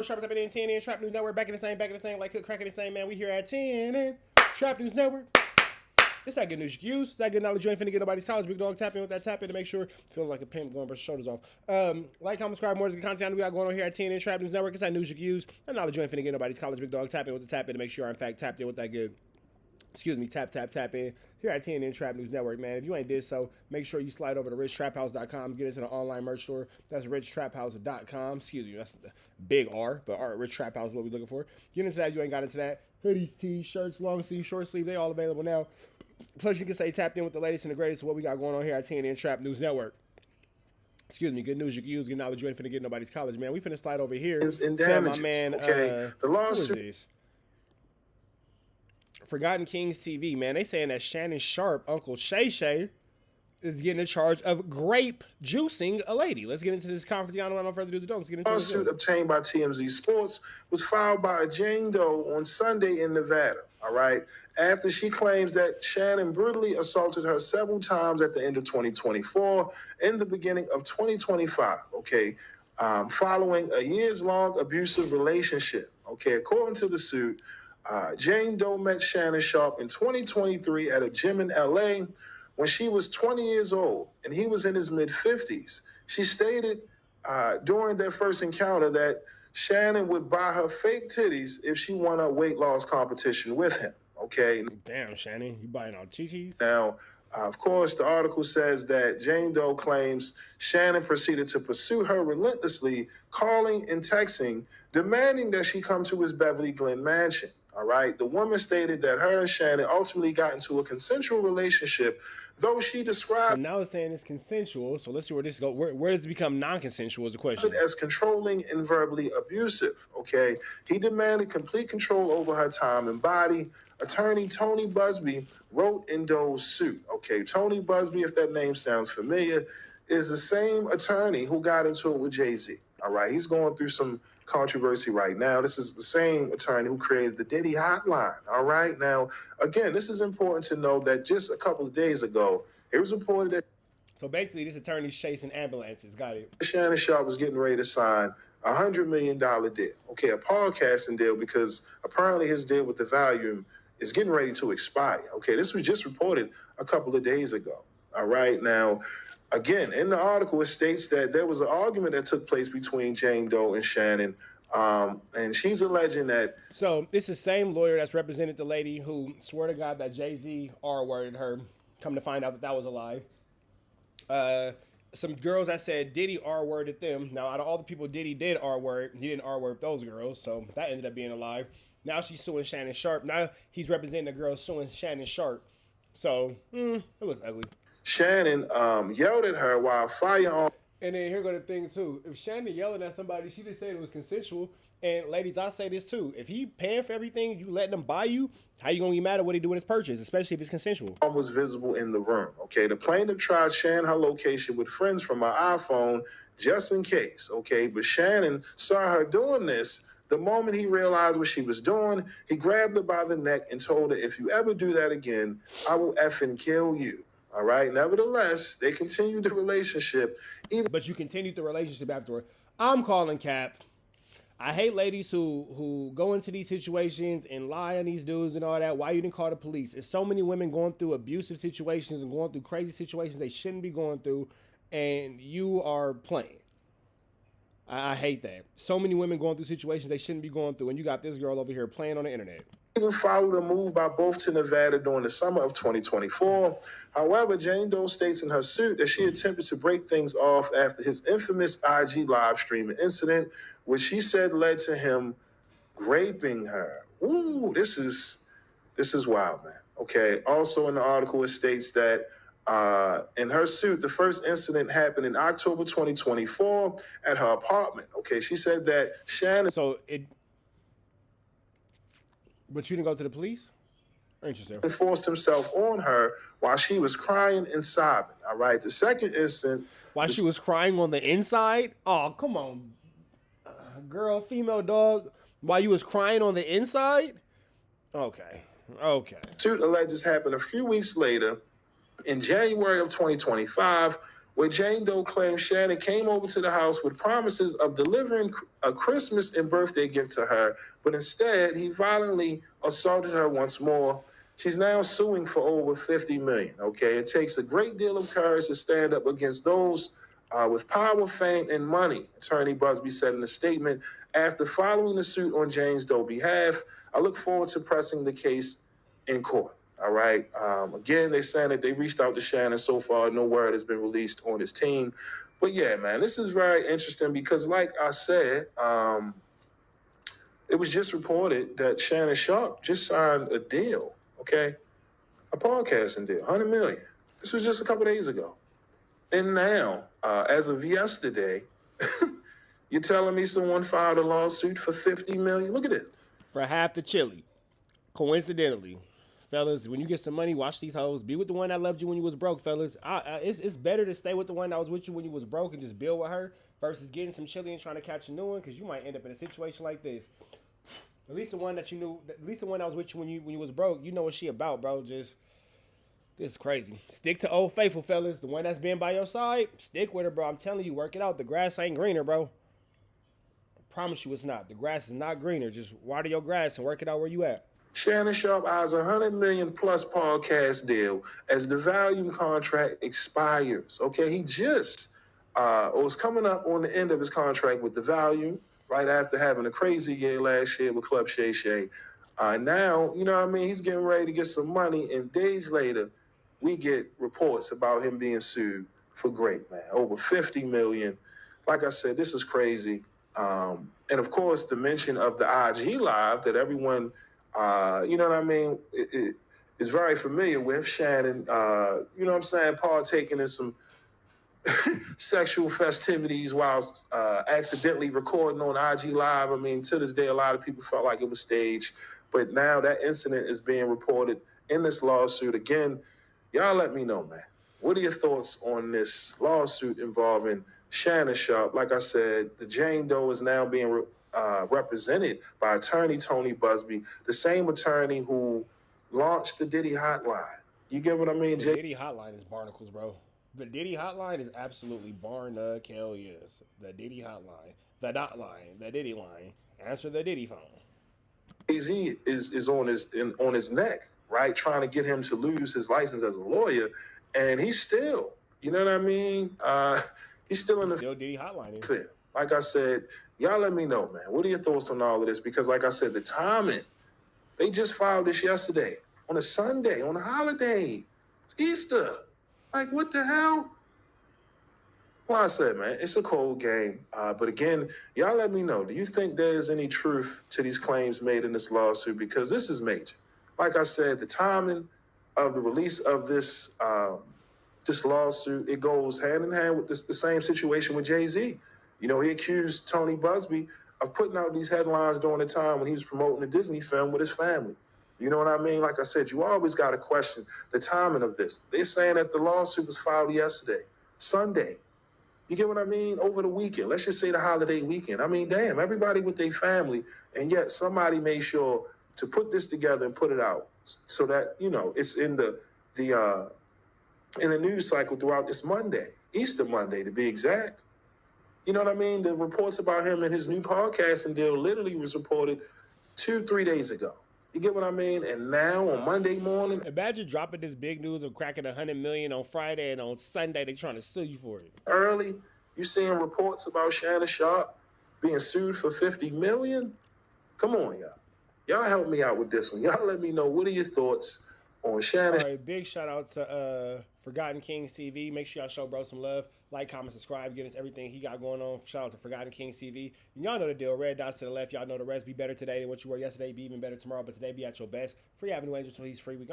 Trap Top and 10 and Trap News Network back in the same, like cook crack in the same, man. We here at 10 and Trap News Network. It's that good news you can use. It's that good knowledge you ain't finna get nobody's college. Big dog, tap in with that tap in to make sure feeling like a pimp going brush your shoulders off. Like, comment, subscribe, more to the content we got going on here at 10 and Trap News Network. It's that news you can use. That knowledge you ain't finna get nobody's college. Big dog, tap in with the tap in to make sure I'm in fact tapped in with that good. Excuse me, tap in here at 10 and Trap News Network, man. If you ain't did so, make sure you slide over to richtraphouse.com, get into the online merch store. That's richtraphouse.com. Excuse me, that's the big R, but all right, Rich Trap House is what we're looking for. Get into that if you ain't got into that. Hoodies, tees, shirts, long sleeve, short sleeve, they all available now. Plus, you can stay tapped in with the latest and the greatest of what we got going on here at 10 and Trap News Network. Excuse me, good news you can use, good knowledge you ain't finna get nobody's college, man. We finna slide over here. In damages, my man, okay. The lawsuit. Who is this? Forgotten Kings TV, man. They saying that Shannon Sharp, Uncle Shay Shay, is getting a charge of grape juicing a lady. Let's get into this conference. I don't want no further ado. Let's get into this. Lawsuit obtained by TMZ Sports was filed by a Jane Doe on Sunday in Nevada. All right, after she claims that Shannon brutally assaulted her several times at the end of 2024 and the beginning of 2025. Okay, following a years-long abusive relationship. Okay, according to the suit. Jane Doe met Shannon Sharp in 2023 at a gym in LA when she was 20 years old and he was in his mid-50s. She stated during their first encounter that Shannon would buy her fake titties if she won a weight loss competition with him. Okay. Damn, Shannon, you buying all chi-chis? Now, of course, the article says that Jane Doe claims Shannon proceeded to pursue her relentlessly, calling and texting, demanding that she come to his Beverly Glen mansion. All right. The woman stated that her and Shannon ultimately got into a consensual relationship, though she described. So now it's saying it's consensual. So let's see where this goes. Where does it become non-consensual is the question. As controlling and verbally abusive. Okay. He demanded complete control over her time and body. Attorney Tony Busby wrote in Doe's suit. Okay. Tony Busby, if that name sounds familiar, is the same attorney who got into it with Jay-Z. All right. He's going through some controversy right now. This is the same attorney who created the Diddy hotline. All right. Now, again, this is important to know that just a couple of days ago, it was reported that. So basically, this attorney's chasing ambulances. Got it. Shannon Sharp was getting ready to sign a $100 million deal. Okay. A podcasting deal because apparently his deal with the Volume is getting ready to expire. Okay. This was just reported a couple of days ago. All right. Now, again, in the article, it states that there was an argument that took place between Jane Doe and Shannon, and she's alleging that. So it's the same lawyer that's represented the lady who swore to God that Jay-Z R-worded her. Come to find out that was a lie. Some girls that said Diddy R-worded them. Now, out of all the people Diddy did R-word, he didn't R-word those girls, so that ended up being a lie. Now she's suing Shannon Sharp. Now he's representing the girl suing Shannon Sharp. So, it looks ugly. Shannon yelled at her while firearm. And then here go the thing too. If Shannon yelling at somebody, she just said it was consensual. And ladies, I say this too. If he paying for everything, you letting him buy you, how you gonna be mad at what he do with his purchase, especially if it's consensual? Was visible in the room. Okay, the plaintiff tried sharing her location with friends from her iPhone just in case. Okay, but Shannon saw her doing this. The moment he realized what she was doing, he grabbed her by the neck and told her, "If you ever do that again, I will effing kill you." All right. Nevertheless, they continued the relationship. But you continued the relationship afterward. I'm calling cap. I hate ladies who go into these situations and lie on these dudes and all that. Why you didn't call the police? There's so many women going through abusive situations and going through crazy situations they shouldn't be going through, and you are playing. I hate that. So many women going through situations they shouldn't be going through, and you got this girl over here playing on the internet. Even followed a move by both to Nevada during the summer of 2024. However, Jane Doe states in her suit that she attempted to break things off after his infamous IG live streaming incident, which she said led to him graping her. Ooh, this is wild, man. Okay. Also in the article, it states that in her suit, the first incident happened in October 2024 at her apartment. Okay. She said that Shannon. But you didn't go to the police? Interesting. Forced himself on her while she was crying and sobbing. All right. The second incident. While she was crying on the inside? Oh, come on. Girl, female dog. While you was crying on the inside? Okay. Suit alleges happened a few weeks later in January of 2025 where Jane Doe claims Shannon came over to the house with promises of delivering a Christmas and birthday gift to her, but instead he violently assaulted her once more. She's now suing for over $50 million. Okay, it takes a great deal of courage to stand up against those with power, fame, and money, Attorney Busby said in a statement after following the suit on Jane Doe's behalf. I look forward to pressing the case in court. All right. Again, they're saying that they reached out to Shannon. So far, no word has been released on his team. But yeah, man, this is very interesting because, like I said, it was just reported that Shannon Sharp just signed a deal, okay? A podcasting deal, $100 million. This was just a couple days ago. And now, as of yesterday, you're telling me someone filed a lawsuit for $50 million? Look at it. For half the chili. Coincidentally. Fellas, when you get some money, watch these hoes. Be with the one that loved you when you was broke, fellas. It's better to stay with the one that was with you when you was broke and just build with her versus getting some chili and trying to catch a new one, because you might end up in a situation like this. At least the one that you knew, at least the one that was with you when you was broke, you know what she about, bro. Just, this is crazy. Stick to Old Faithful, fellas. The one that's been by your side, stick with her, bro. I'm telling you, work it out. The grass ain't greener, bro. I promise you it's not. The grass is not greener. Just water your grass and work it out where you at. Shannon Sharp eyes $100 million plus podcast deal as the volume contract expires. Okay, he just was coming up on the end of his contract with the volume right after having a crazy year last year with Club Shay Shay. Now, you know what I mean, he's getting ready to get some money, and days later, we get reports about him being sued for GRAPE, man. Over $50 million. Like I said, this is crazy. And of course, the mention of the IG Live that everyone you know what I mean, is very familiar with. Shannon, you know what I'm saying, partaking in some sexual festivities while accidentally recording on IG Live. I mean, to this day, a lot of people felt like it was staged. But now that incident is being reported in this lawsuit. Again, y'all let me know, man. What are your thoughts on this lawsuit involving Shannon Sharp? Like I said, the Jane Doe is now being represented by attorney Tony Busby, the same attorney who launched the Diddy Hotline. You get what I mean, The Diddy Hotline is barnacles, bro. The Diddy Hotline is absolutely hell yes. The Diddy Hotline. The dot line. The Diddy line. Answer the Diddy phone. Jay-Z is on his neck, right? Trying to get him to lose his license as a lawyer. And he's still, you know what I mean? He's still in the Diddy Hotline. Like I said, y'all let me know, man. What are your thoughts on all of this? Because like I said, the timing, they just filed this yesterday on a Sunday, on a holiday. It's Easter. Like, what the hell? Well, I said, man, it's a cold game. But again, y'all let me know. Do you think there's any truth to these claims made in this lawsuit? Because this is major. Like I said, the timing of the release of this this lawsuit, it goes hand in hand with the same situation with Jay-Z. You know, he accused Tony Busby of putting out these headlines during the time when he was promoting a Disney film with his family. You know what I mean? Like I said, you always got to question the timing of this. They're saying that the lawsuit was filed yesterday, Sunday. You get what I mean? Over the weekend. Let's just say the holiday weekend. I mean, damn, everybody with their family, and yet somebody made sure to put this together and put it out so that, you know, it's in the news cycle throughout this Monday, Easter Monday to be exact. You know what I mean? The reports about him and his new podcasting deal literally was reported 2-3 days ago. You get what I mean? And now on Monday morning, imagine dropping this big news of cracking $100 million on Friday, and on Sunday they trying to sue you for it. Early, you seeing reports about Shannon Sharp being sued for $50 million? Come on, y'all. Y'all help me out with this one. Y'all let me know, what are your thoughts on Shannon? All right, big shout out to Forgotten Kings TV. Make sure y'all show bro some love. Like, comment, subscribe. Get us everything he got going on. Shout out to Forgotten Kings TV. And y'all know the deal. Red dots to the left. Y'all know the rest. Be better today than what you were yesterday. Be even better tomorrow. But today, be at your best. Free Avenue Angel till he's free. We gone.